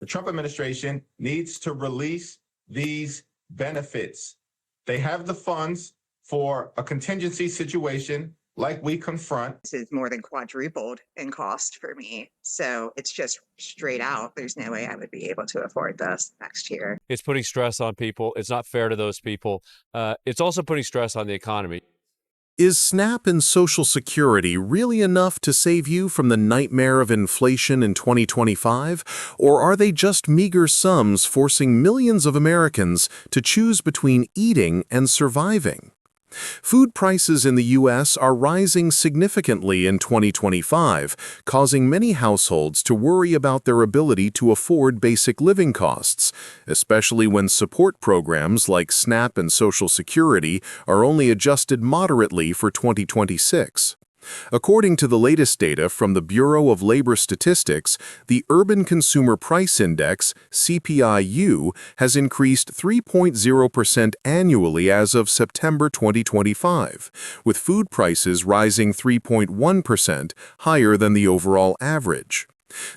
Trump administration needs to release these benefits. They have the funds for a contingency situation like we confront. This is more than quadrupled in cost for me. So it's just straight out. There's no way I would be able to afford this next year. It's putting stress on people. It's not fair to those people. It's also putting stress on the economy. Is SNAP and Social Security really enough to save you from the nightmare of inflation in 2025? Or are they just meager sums forcing millions of Americans to choose between eating and surviving? Food prices in the U.S. are rising significantly in 2025, causing many households to worry about their ability to afford basic living costs, especially when support programs like SNAP and Social Security are only adjusted moderately for 2026. According to the latest data from the Bureau of Labor Statistics, the Urban Consumer Price Index, CPI-U, has increased 3.0% annually as of September 2025, with food prices rising 3.1%, higher than the overall average.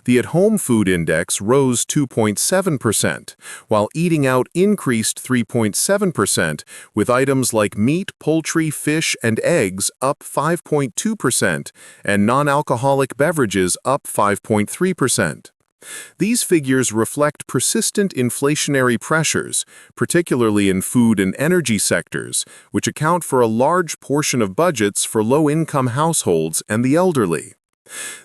The at-home food index rose 2.7%, while eating out increased 3.7%, with items like meat, poultry, fish, and eggs up 5.2%, and non-alcoholic beverages up 5.3%. These figures reflect persistent inflationary pressures, particularly in food and energy sectors, which account for a large portion of budgets for low-income households and the elderly.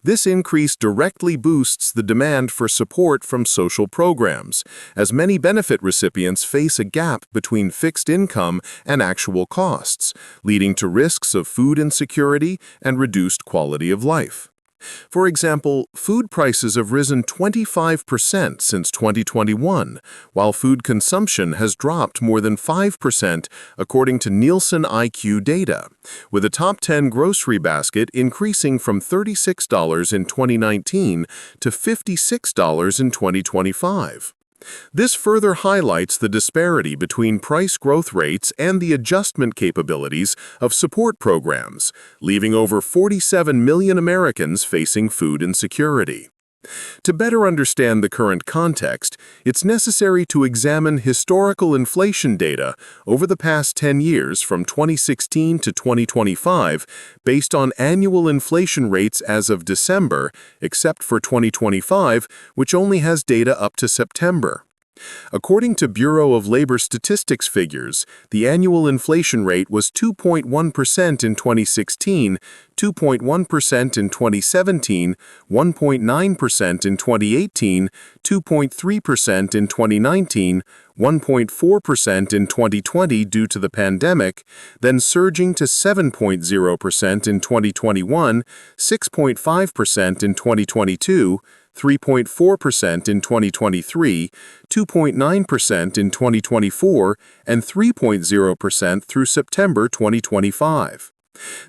This increase directly boosts the demand for support from social programs, as many benefit recipients face a gap between fixed income and actual costs, leading to risks of food insecurity and reduced quality of life. For example, food prices have risen 25% since 2021, while food consumption has dropped more than 5% according to Nielsen IQ data, with a top 10 grocery basket increasing from $36 in 2019 to $56 in 2025. This further highlights the disparity between price growth rates and the adjustment capabilities of support programs, leaving over 47 million Americans facing food insecurity. To better understand the current context, it's necessary to examine historical inflation data over the past 10 years from 2016 to 2025 based on annual inflation rates as of December, except for 2025, which only has data up to September. According to Bureau of Labor Statistics figures, the annual inflation rate was 2.1% in 2016, 2.1% in 2017, 1.9% in 2018, 2.3% in 2019, 1.4% in 2020 due to the pandemic, then surging to 7.0% in 2021, 6.5% in 2022, 3.4% in 2023, 2.9% in 2024, and 3.0% through September 2025.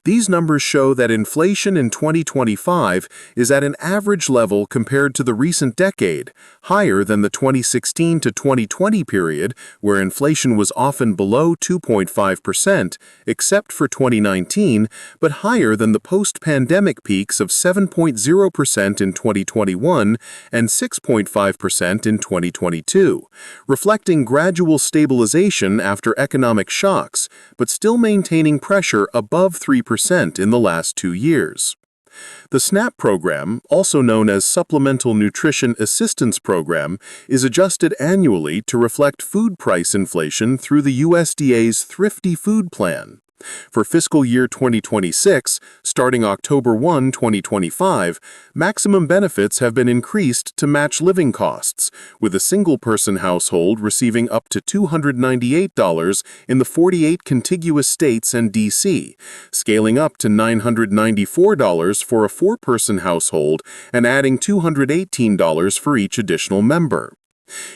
These numbers show that inflation in 2025 is at an average level compared to the recent decade, higher than the 2016 to 2020 period, where inflation was often below 2.5%, except for 2019, but higher than the post-pandemic peaks of 7.0% in 2021 and 6.5% in 2022, reflecting gradual stabilization after economic shocks, but still maintaining pressure above 3% in the last 2 years. The SNAP program, also known as Supplemental Nutrition Assistance Program, is adjusted annually to reflect food price inflation through the USDA's Thrifty Food Plan. For fiscal year 2026, starting October 1, 2025, maximum benefits have been increased to match living costs, with a single-person household receiving up to $298 in the 48 contiguous states and D.C., scaling up to $994 for a four-person household and adding $218 for each additional member.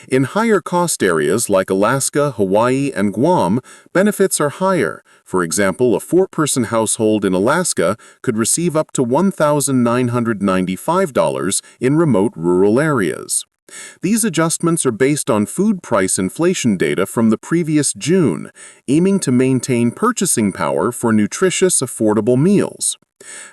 In higher-cost areas like Alaska, Hawaii, and Guam, benefits are higher. For example, a four-person household in Alaska could receive up to $1,995 in remote rural areas. These adjustments are based on food price inflation data from the previous June, aiming to maintain purchasing power for nutritious, affordable meals.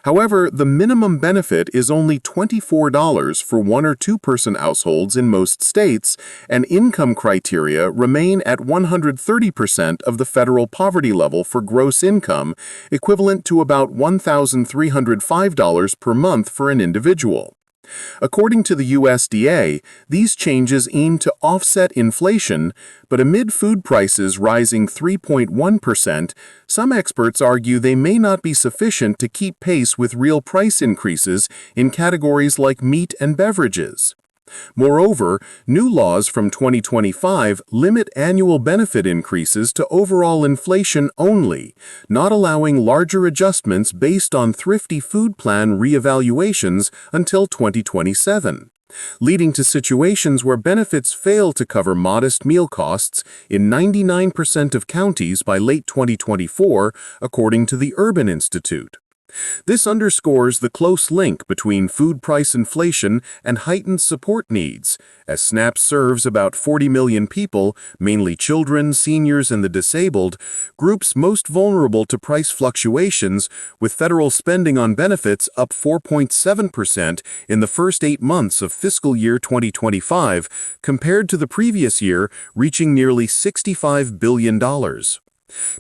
However, the minimum benefit is only $24 for one- or two-person households in most states, and income criteria remain at 130% of the federal poverty level for gross income, equivalent to about $1,305 per month for an individual. According to the USDA, these changes aim to offset inflation, but amid food prices rising 3.1%, some experts argue they may not be sufficient to keep pace with real price increases in categories like meat and beverages. Moreover, new laws from 2025 limit annual benefit increases to overall inflation only, not allowing larger adjustments based on thrifty food plan reevaluations until 2027, leading to situations where benefits fail to cover modest meal costs in 99% of counties by late 2024, according to the Urban Institute. This underscores the close link between food price inflation and heightened support needs, as SNAP serves about 40 million people, mainly children, seniors, and the disabled, groups most vulnerable to price fluctuations, with federal spending on benefits up 4.7% in the first 8 months of fiscal year 2025, compared to the previous year, reaching nearly $65 billion.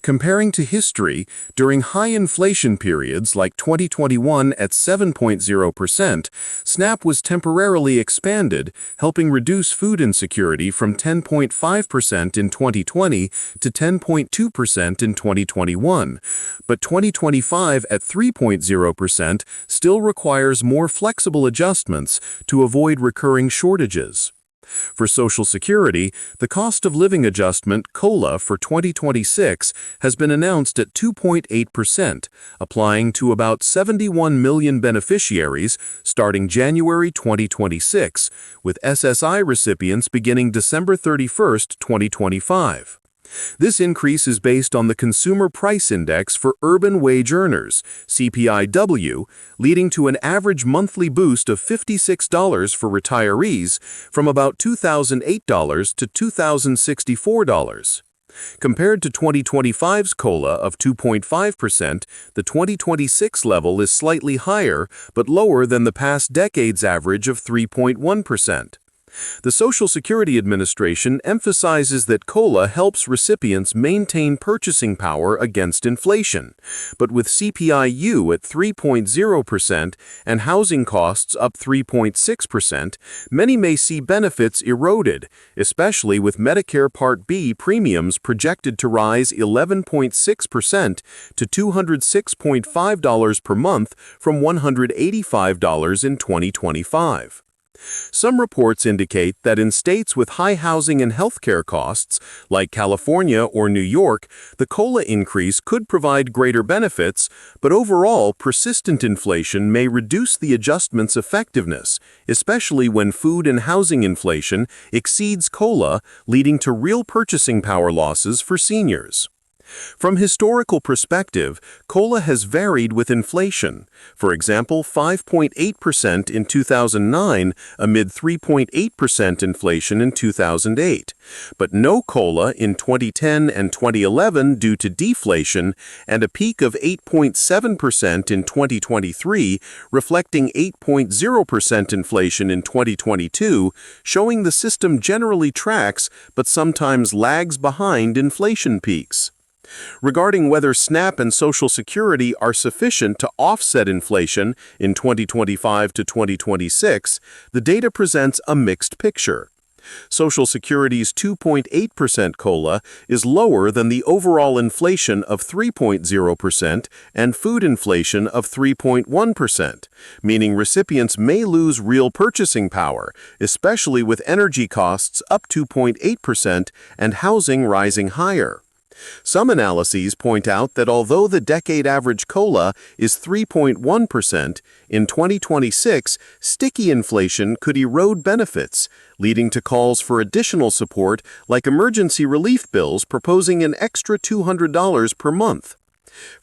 Comparing to history, during high inflation periods like 2021 at 7.0%, SNAP was temporarily expanded, helping reduce food insecurity from 10.5% in 2020 to 10.2% in 2021. But 2025 at 3.0% still requires more flexible adjustments to avoid recurring shortages. For Social Security, the cost of living adjustment, COLA, for 2026 has been announced at 2.8%, applying to about 71 million beneficiaries starting January 2026, with SSI recipients beginning December 31, 2025. This increase is based on the Consumer Price Index for urban wage earners, CPI-U, leading to an average monthly boost of $56 for retirees, from about $2,008 to $2,064. Compared to 2025's COLA of 2.5%, the 2026 level is slightly higher but lower than the past decade's average of 3.1%. The Social Security Administration emphasizes that COLA helps recipients maintain purchasing power against inflation, but with CPI-U at 3.0% and housing costs up 3.6%, many may see benefits eroded, especially with Medicare Part B premiums projected to rise 11.6% to $206.5 per month from $185 in 2025. Some reports indicate that in states with high housing and healthcare costs, like California or New York, the COLA increase could provide greater benefits, but overall, persistent inflation may reduce the adjustment's effectiveness, especially when food and housing inflation exceeds COLA, leading to real purchasing power losses for seniors. From historical perspective, COLA has varied with inflation. For example, 5.8% in 2009 amid 3.8% inflation in 2008, but no COLA in 2010 and 2011 due to deflation, and a peak of 8.7% in 2023, reflecting 8.0% inflation in 2022, showing the system generally tracks but sometimes lags behind inflation peaks. Regarding whether SNAP and Social Security are sufficient to offset inflation in 2025 to 2026, the data presents a mixed picture. Social Security's 2.8% COLA is lower than the overall inflation of 3.0% and food inflation of 3.1%, meaning recipients may lose real purchasing power, especially with energy costs up 2.8% and housing rising higher. Some analyses point out that although the decade average COLA is 3.1%, in 2026, sticky inflation could erode benefits, leading to calls for additional support like emergency relief bills proposing an extra $200 per month.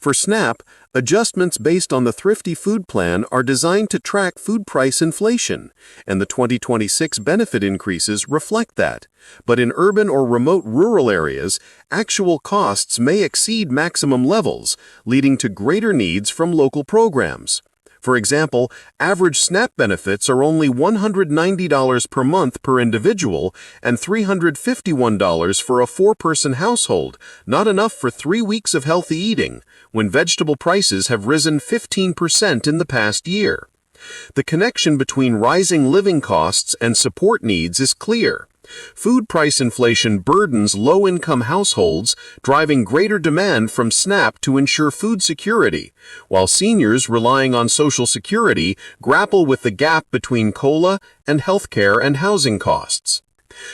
For SNAP, adjustments based on the Thrifty Food Plan are designed to track food price inflation, and the 2026 benefit increases reflect that. But in urban or remote rural areas, actual costs may exceed maximum levels, leading to greater needs from local programs. For example, average SNAP benefits are only $190 per month per individual and $351 for a 4-person household, not enough for 3 weeks of healthy eating, when vegetable prices have risen 15% in the past year. The connection between rising living costs and support needs is clear. Food price inflation burdens low-income households, driving greater demand from SNAP to ensure food security, while seniors relying on Social Security grapple with the gap between COLA and healthcare and housing costs.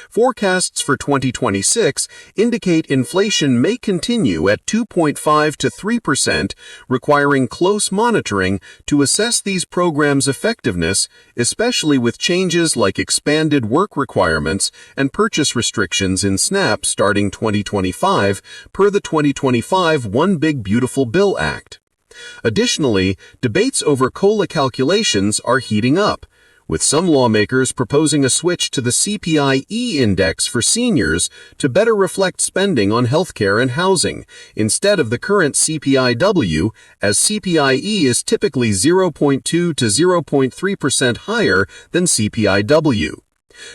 Forecasts for 2026 indicate inflation may continue at 2.5 to 3%, requiring close monitoring to assess these programs' effectiveness, especially with changes like expanded work requirements and purchase restrictions in SNAP starting 2025 per the 2025 One Big Beautiful Bill Act. Additionally, debates over COLA calculations are heating up, with some lawmakers proposing a switch to the CPI-E index for seniors to better reflect spending on healthcare and housing, instead of the current CPI-W, as CPI-E is typically 0.2 to 0.3% higher than CPI-W.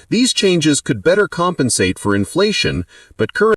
These changes could better compensate for inflation, but current